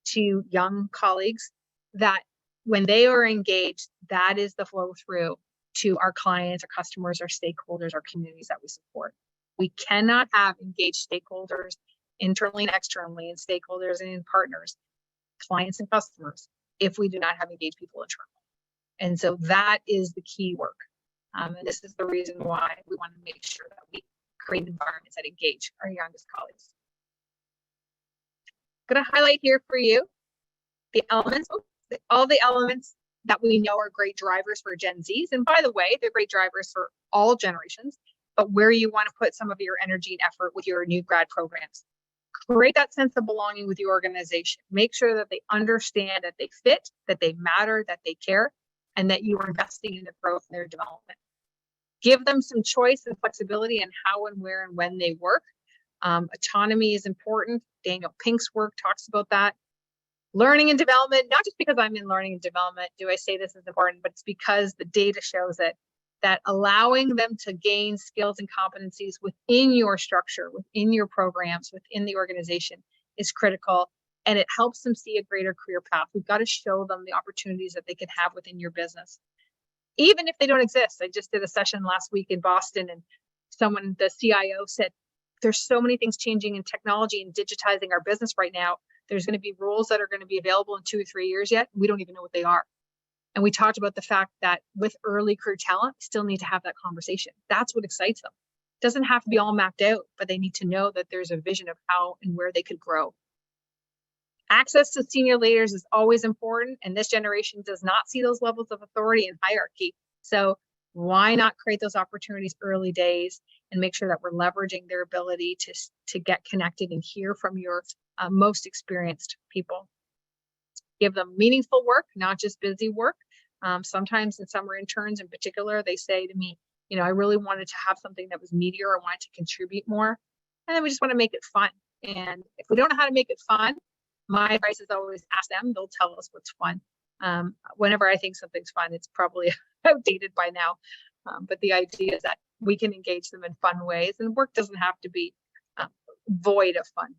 S1: to young colleagues that when they are engaged, that is the flow through to our clients, our customers, our stakeholders, our communities that we support. We cannot have engaged stakeholders internally and externally, and stakeholders and partners, clients and customers, if we do not have engaged people internally. And so that is the key work. And this is the reason why we want to make sure that we create environments that engage our youngest colleagues. I'm going to highlight here for you the elements, all the elements that we know are great drivers for Gen Zs. And by the way, they're great drivers for all generations, but where you want to put some of your energy and effort with your new grad programs. Create that sense of belonging with your organization. Make sure that they understand that they fit, that they matter, that they care, and that you are investing in their growth and their development. Give them some choice and flexibility in how and where and when they work. Autonomy is important. Daniel Pink's work talks about that. Learning and development, not just because I'm in learning and development do I say this is important, but it's because the data shows it, that allowing them to gain skills and competencies within your structure, within your programs, within the organization is critical, and it helps them see a greater career path. We've got to show them the opportunities that they can have within your business, even if they don't exist. I just did a session last week in Boston, and someone, the CIO, said, there's so many things changing in technology and digitizing our business right now. There's going to be rules that are going to be available in 2 or 3 years yet. We don't even know what they are. And we talked about the fact that with early career talent, still need to have that conversation. That's what excites them. It doesn't have to be all mapped out, but they need to know that there's a vision of how and where they could grow. Access to senior leaders is always important, and this generation does not see those levels of authority and hierarchy. So why not create those opportunities early days and make sure that we're leveraging their ability to get connected and hear from your most experienced people. Give them meaningful work, not just busy work. Sometimes in summer interns in particular, they say to me, you know, I really wanted to have something that was meatier. I wanted to contribute more. And then we just want to make it fun. And if we don't know how to make it fun, my advice is always ask them. They'll tell us what's fun. Whenever I think something's fun, it's probably outdated by now. But the idea is that we can engage them in fun ways, and work doesn't have to be void of fun.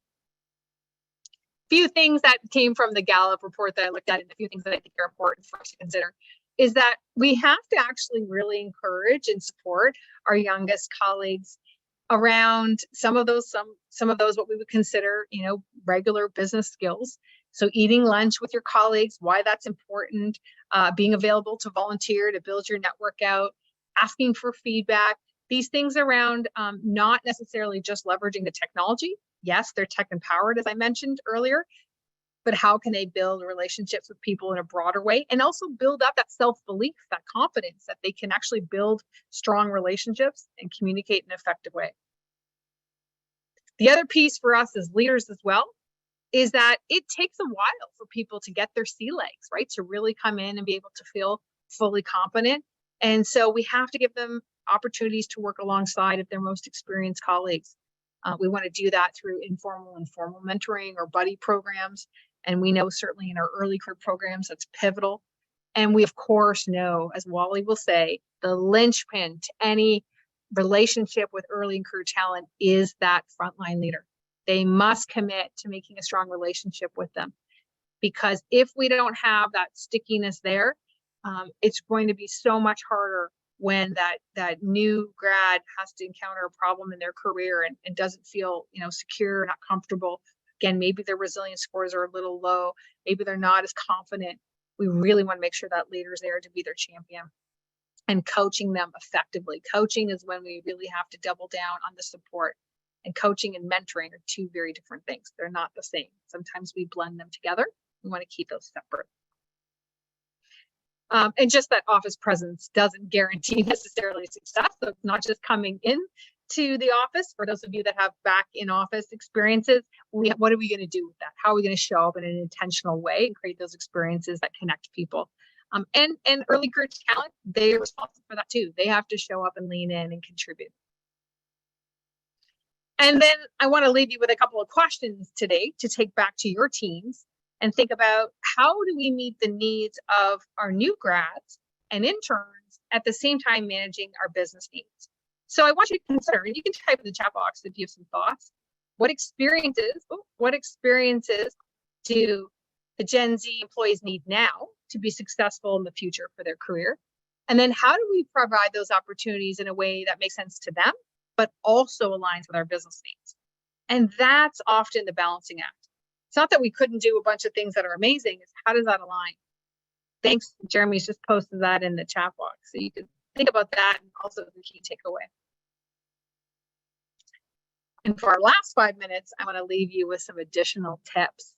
S1: Few things that came from the Gallup report that I looked at, and a few things that I think are important for us to consider, is that we have to actually really encourage and support our youngest colleagues around some of those what we would consider, you know, regular business skills. So eating lunch with your colleagues, why that's important, being available to volunteer, to build your network out, asking for feedback, these things around not necessarily just leveraging the technology. Yes, they're tech empowered, as I mentioned earlier, but how can they build relationships with people in a broader way, and also build up that self-belief, that confidence that they can actually build strong relationships and communicate in an effective way. The other piece for us as leaders as well is that it takes a while for people to get their sea legs, right? To really come in and be able to feel fully competent. And so we have to give them opportunities to work alongside of their most experienced colleagues. We want to do that through informal and formal mentoring or buddy programs. And we know certainly in our early career programs, that's pivotal. And we, of course, know, as Wally will say, the linchpin to any relationship with early career talent is that frontline leader. They must commit to making a strong relationship with them. Because if we don't have that stickiness there, it's going to be so much harder when that new grad has to encounter a problem in their career and doesn't feel, you know, secure, not comfortable. Again, maybe their resilience scores are a little low. Maybe they're not as confident. We really want to make sure that leader's there to be their champion and coaching them effectively. Coaching is when we really have to double down on the support, and coaching and mentoring are two very different things. They're not the same. Sometimes we blend them together. We want to keep those separate. And just that office presence doesn't guarantee necessarily success. So it's not just coming in to the office. For those of you that have back in office experiences, what are we going to do with that? How are we going to show up in an intentional way and create those experiences that connect people? And early career talent, they're responsible for that too. They have to show up and lean in and contribute. And then I want to leave you with a couple of questions today to take back to your teams and think about, how do we meet the needs of our new grads and interns at the same time managing our business needs? So I want you to consider, and you can type in the chat box if you have some thoughts. What experiences do the Gen Z employees need now to be successful in the future for their career? And then how do we provide those opportunities in a way that makes sense to them, but also aligns with our business needs? And that's often the balancing act. It's not that we couldn't do a bunch of things that are amazing, it's how does that align? Thanks, Jeremy's just posted that in the chat box. So you can think about that and also the key takeaway. And for our last 5 minutes, I want to leave you with some additional tips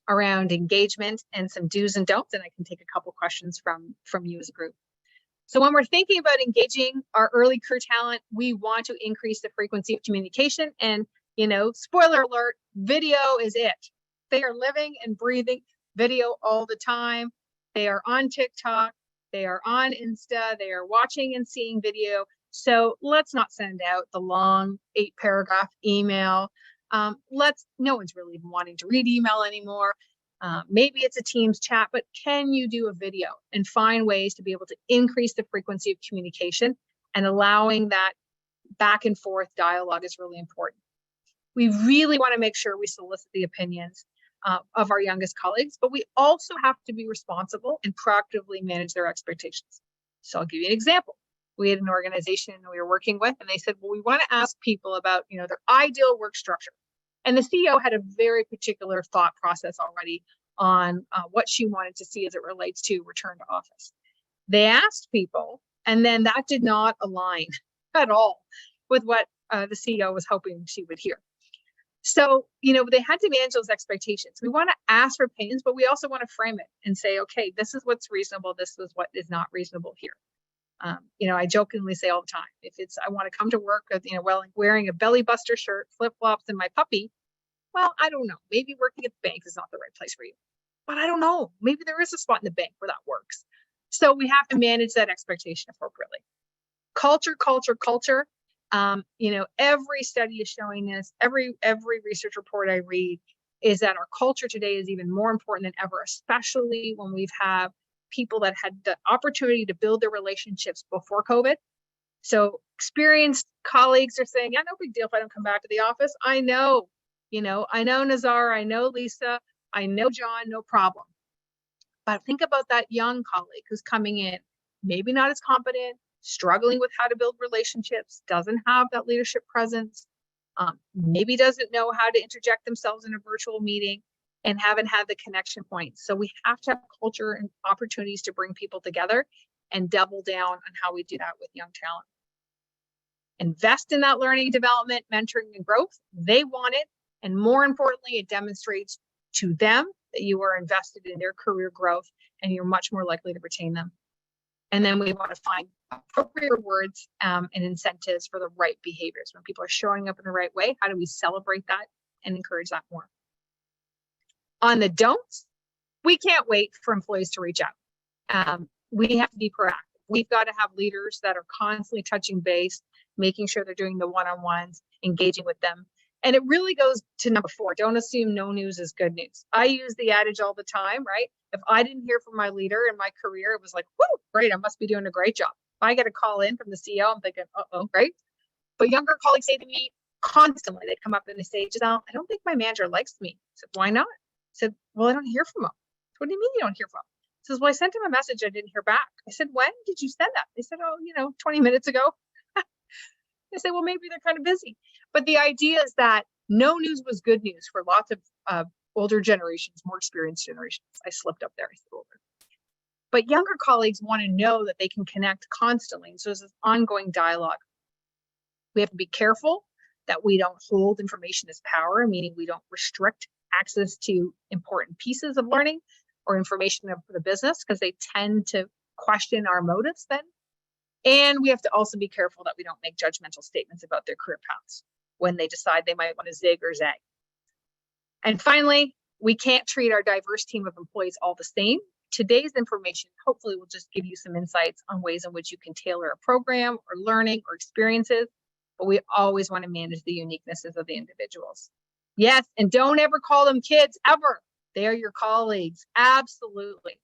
S1: around engagement and some do's and don'ts, and I can take a couple questions from you as a group. So when we're thinking about engaging our early career talent, we want to increase the frequency of communication. And, spoiler alert, video is it. They are living and breathing video all the time. They are on TikTok. They are on Insta. They are watching and seeing video. So let's not send out the long 8-paragraph email. No one's really even wanting to read email anymore. Maybe it's a Teams chat, but can you do a video and find ways to be able to increase the frequency of communication, and allowing that back and forth dialogue is really important. We really want to make sure we solicit the opinions of our youngest colleagues, but we also have to be responsible and proactively manage their expectations. So I'll give you an example. We had an organization we were working with, and they said, well, we want to ask people about, their ideal work structure. And the CEO had a very particular thought process already on what she wanted to see as it relates to return to office. They asked people, and then that did not align at all with what the CEO was hoping she would hear. So, they had to manage those expectations. We want to ask for opinions, but we also want to frame it and say, okay, this is what's reasonable. This is what is not reasonable here. I jokingly say all the time, if I want to come to work with, wearing a belly buster shirt, flip flops, and my puppy, well, I don't know. Maybe working at the bank is not the right place for you, but I don't know. Maybe there is a spot in the bank where that works. So we have to manage that expectation appropriately. Culture. Every study is showing this. Every research report I read is that our culture today is even more important than ever, especially when we've had people that had the opportunity to build their relationships before COVID. So experienced colleagues are saying, yeah, no big deal if I don't come back to the office. I know Nazar, I know Lisa, I know John, no problem. But think about that young colleague who's coming in, maybe not as competent, struggling with how to build relationships, doesn't have that leadership presence, maybe doesn't know how to interject themselves in a virtual meeting, and haven't had the connection points. So we have to have culture and opportunities to bring people together and double down on how we do that with young talent. Invest in that learning, development, mentoring, and growth. They want it. And more importantly, it demonstrates to them that you are invested in their career growth, and you're much more likely to retain them. And then we want to find appropriate rewards and incentives for the right behaviors. When people are showing up in the right way, how do we celebrate that and encourage that more? On the don'ts, we can't wait for employees to reach out. We have to be proactive. We've got to have leaders that are constantly touching base, making sure they're doing the one-on-ones, engaging with them. And it really goes to number 4, don't assume no news is good news. I use the adage all the time, right? If I didn't hear from my leader in my career, it was like, whoa, great, I must be doing a great job. If I get a call in from the CEO, I'm thinking, right? But younger colleagues say to me constantly, they come up and they say, Giselle, I don't think my manager likes me. I said, why not? I said, well, I don't hear from him. What do you mean you don't hear from him? He says, well, I sent him a message. I didn't hear back. I said, when did you send that? They said, 20 minutes ago. They say, well, maybe they're kind of busy. But the idea is that no news was good news for lots of older generations, more experienced generations. I slipped up there. I said older. But younger colleagues want to know that they can connect constantly. And so there's this ongoing dialogue. We have to be careful that we don't hold information as power, meaning we don't restrict access to important pieces of learning or information for the business, because they tend to question our motives then. And we have to also be careful that we don't make judgmental statements about their career paths when they decide they might want to zig or zag. And finally, we can't treat our diverse team of employees all the same. Today's information hopefully will just give you some insights on ways in which you can tailor a program or learning or experiences, but we always want to manage the uniquenesses of the individuals. Yes, and don't ever call them kids, ever. They are your colleagues, absolutely.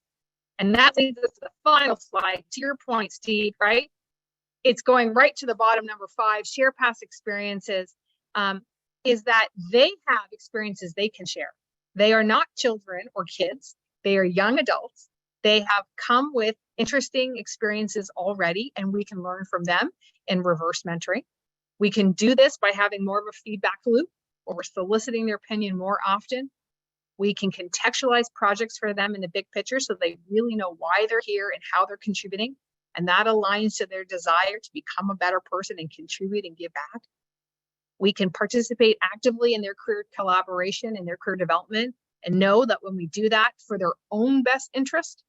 S1: And that leads us to the final slide, to your point, Steve, right? it's going right to the bottom, number 5, share past experiences, is that they have experiences they can share. They are not children or kids. They are young adults. They have come with interesting experiences already, and we can learn from them in reverse mentoring. We can do this by having more of a feedback loop, where we're soliciting their opinion more often. We can contextualize projects for them in the big picture so they really know why they're here and how they're contributing. And that aligns to their desire to become a better person and contribute and give back. We can participate actively in their career collaboration and their career development, and know that when we do that for their own best interest,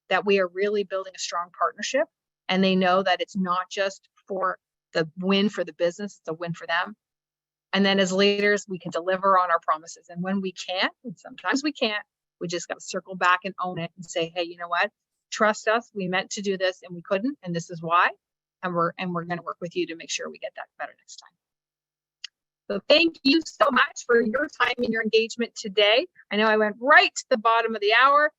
S1: that we are really building a strong partnership. And they know that it's not just for the win for the business, it's a win for them. And then as leaders, we can deliver on our promises. And when we can't, and sometimes we can't, we just got to circle back and own it and say, hey, you know what? Trust us. We meant to do this and we couldn't, and this is why. And we're going to work with you to make sure we get that better next time. So thank you so much for your time and your engagement today. I know I went right to the bottom of the hour.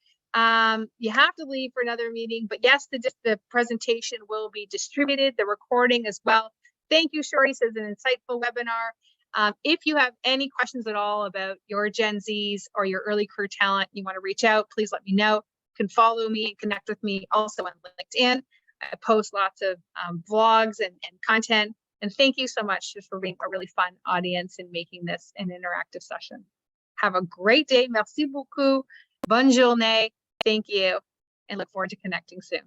S1: You have to leave for another meeting, but yes, the presentation will be distributed, the recording as well. Thank you, Shorty. This is an insightful webinar. If you have any questions at all about your Gen Zs or your early career talent, you want to reach out, please let me know. You can follow me and connect with me also on LinkedIn. I post lots of vlogs and content. And thank you so much just for being a really fun audience and making this an interactive session. Have a great day. Merci beaucoup. Bonne journée. Thank you. And look forward to connecting soon.